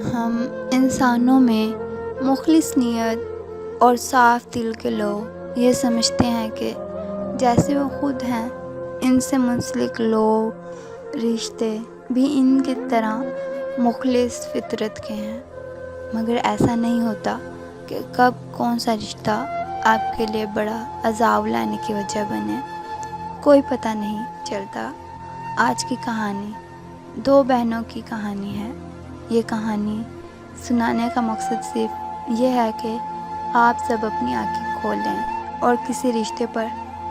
ہم انسانوں میں مخلص نیت اور صاف دل کے لوگ یہ سمجھتے ہیں کہ جیسے وہ خود ہیں ان سے منسلک لوگ رشتے بھی ان کی طرح مخلص فطرت کے ہیں، مگر ایسا نہیں ہوتا کہ کب کون سا رشتہ آپ کے لیے بڑا عذاب لانے کی وجہ بنے، کوئی پتہ نہیں چلتا۔ آج کی کہانی دو بہنوں کی کہانی ہے۔ یہ کہانی سنانے کا مقصد صرف یہ ہے کہ آپ سب اپنی آنکھیں کھولیں اور کسی رشتے پر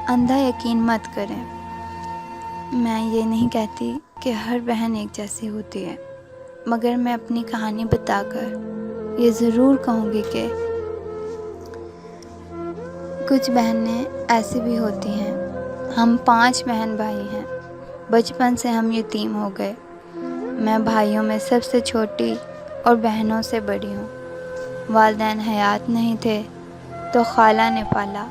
اندھا یقین مت کریں۔ میں یہ نہیں کہتی کہ ہر بہن ایک جیسی ہوتی ہے، مگر میں اپنی کہانی بتا کر یہ ضرور کہوں گی کہ کچھ بہنیں ایسی بھی ہوتی ہیں۔ ہم 5 بہن بھائی ہیں، بچپن سے ہم یتیم ہو گئے۔ میں بھائیوں میں سب سے چھوٹی اور بہنوں سے بڑی ہوں۔ والدین حیات نہیں تھے تو خالہ نے پالا۔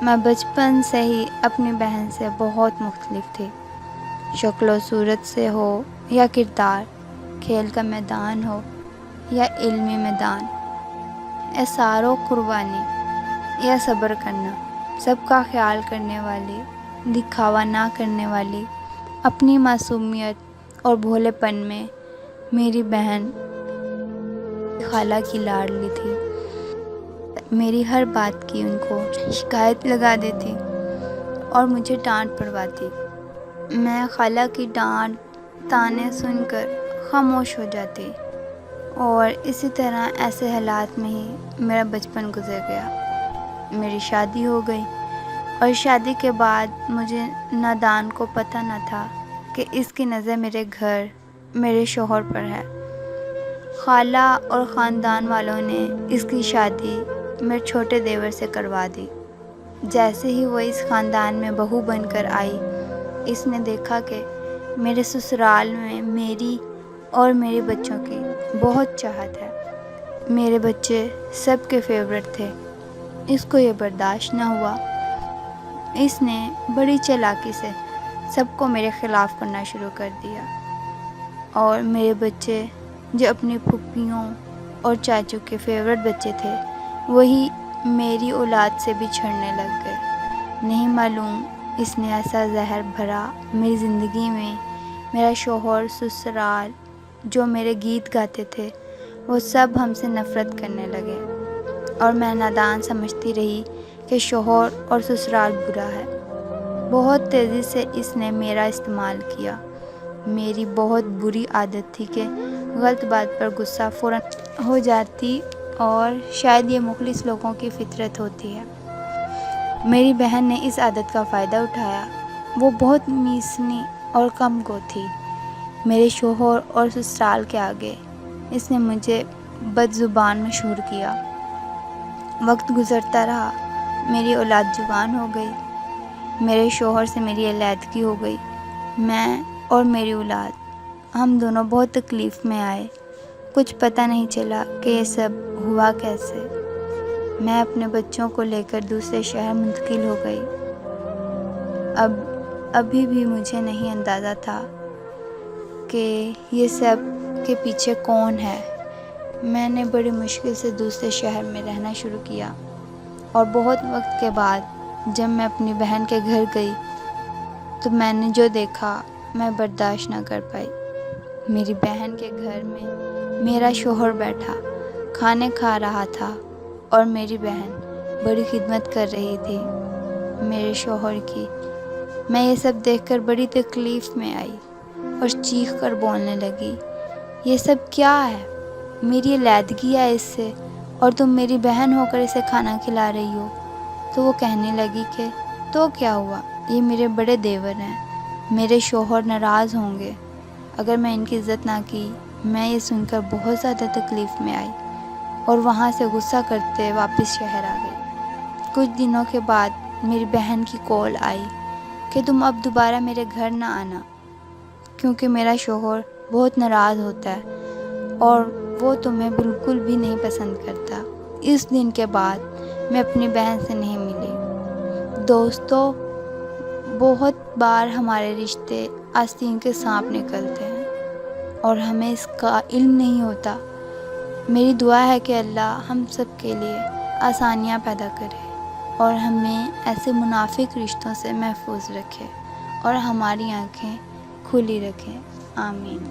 میں بچپن سے ہی اپنی بہن سے بہت مختلف تھی، شکل و صورت سے ہو یا کردار، کھیل کا میدان ہو یا علمی میدان، اثار و قربانی یا صبر کرنا، سب کا خیال کرنے والی، دکھاوا نہ کرنے والی، اپنی معصومیت اور بھولے پن میں میری بہن خالہ کی لاڈلی تھی۔ میری ہر بات کی ان کو شکایت لگا دیتی اور مجھے ڈانٹ پڑواتی۔ میں خالہ کی ڈانٹ طعنے سن کر خاموش ہو جاتی اور اسی طرح ایسے حالات میں ہی میرا بچپن گزر گیا۔ میری شادی ہو گئی اور شادی کے بعد مجھے نادان کو پتہ نہ تھا کہ اس کی نظر میرے گھر، میرے شوہر پر ہے۔ خالہ اور خاندان والوں نے اس کی شادی میرے چھوٹے دیور سے کروا دی۔ جیسے ہی وہ اس خاندان میں بہو بن کر آئی، اس نے دیکھا کہ میرے سسرال میں میری اور میرے بچوں کی بہت چاہت ہے۔ میرے بچے سب کے فیورٹ تھے۔ اس کو یہ برداشت نہ ہوا۔ اس نے بڑی چالاکی سے سب کو میرے خلاف کرنا شروع کر دیا اور میرے بچے جو اپنی پھوپھیوں اور چاچو کے فیورٹ بچے تھے، وہی میری اولاد سے بھی چھڑنے لگ گئے۔ نہیں معلوم اس نے ایسا زہر بھرا میری زندگی میں۔ میرا شوہر، سسرال جو میرے گیت گاتے تھے، وہ سب ہم سے نفرت کرنے لگے اور میں نادان سمجھتی رہی کہ شوہر اور سسرال برا ہے۔ بہت تیزی سے اس نے میرا استعمال کیا۔ میری بہت بری عادت تھی کہ غلط بات پر غصہ فوراً ہو جاتی، اور شاید یہ مخلص لوگوں کی فطرت ہوتی ہے۔ میری بہن نے اس عادت کا فائدہ اٹھایا۔ وہ بہت میسنی اور کم گو تھی۔ میرے شوہر اور سسرال کے آگے اس نے مجھے بد زبان مشہور کیا۔ وقت گزرتا رہا، میری اولاد جوان ہو گئی، میرے شوہر سے میری علیحدگی ہو گئی۔ میں اور میری اولاد، ہم دونوں بہت تکلیف میں آئے۔ کچھ پتہ نہیں چلا کہ یہ سب ہوا کیسے۔ میں اپنے بچوں کو لے کر دوسرے شہر منتقل ہو گئی۔ ابھی بھی مجھے نہیں اندازہ تھا کہ یہ سب کے پیچھے کون ہے۔ میں نے بڑی مشکل سے دوسرے شہر میں رہنا شروع کیا، اور بہت وقت کے بعد جب میں اپنی بہن کے گھر گئی تو میں نے جو دیکھا میں برداشت نہ کر پائی۔ میری بہن کے گھر میں میرا شوہر بیٹھا کھانے کھا رہا تھا اور میری بہن بڑی خدمت کر رہی تھی میرے شوہر کی۔ میں یہ سب دیکھ کر بڑی تکلیف میں آئی اور چیخ کر بولنے لگی، یہ سب کیا ہے؟ میری علیحدگی ہے اس سے، اور تم میری بہن ہو کر اسے کھانا کھلا رہی ہو۔ تو وہ کہنے لگی کہ تو کیا ہوا، یہ میرے بڑے دیور ہیں، میرے شوہر ناراض ہوں گے اگر میں ان کی عزت نہ کی۔ میں یہ سن کر بہت زیادہ تکلیف میں آئی اور وہاں سے غصہ کرتے واپس شہر آ گئی۔ کچھ دنوں کے بعد میری بہن کی کال آئی کہ تم اب دوبارہ میرے گھر نہ آنا، کیونکہ میرا شوہر بہت ناراض ہوتا ہے اور وہ تمہیں بالکل بھی نہیں پسند کرتا۔ اس دن کے بعد میں اپنی بہن سے نہیں ملی۔ دوستو، بہت بار ہمارے رشتے آستین کے سانپ نکلتے ہیں اور ہمیں اس کا علم نہیں ہوتا میری دعا ہے کہ اللہ ہم سب کے لیے آسانیاں پیدا کرے اور ہمیں ایسے منافق رشتوں سے محفوظ رکھے اور ہماری آنکھیں کھلی رکھے. آمین.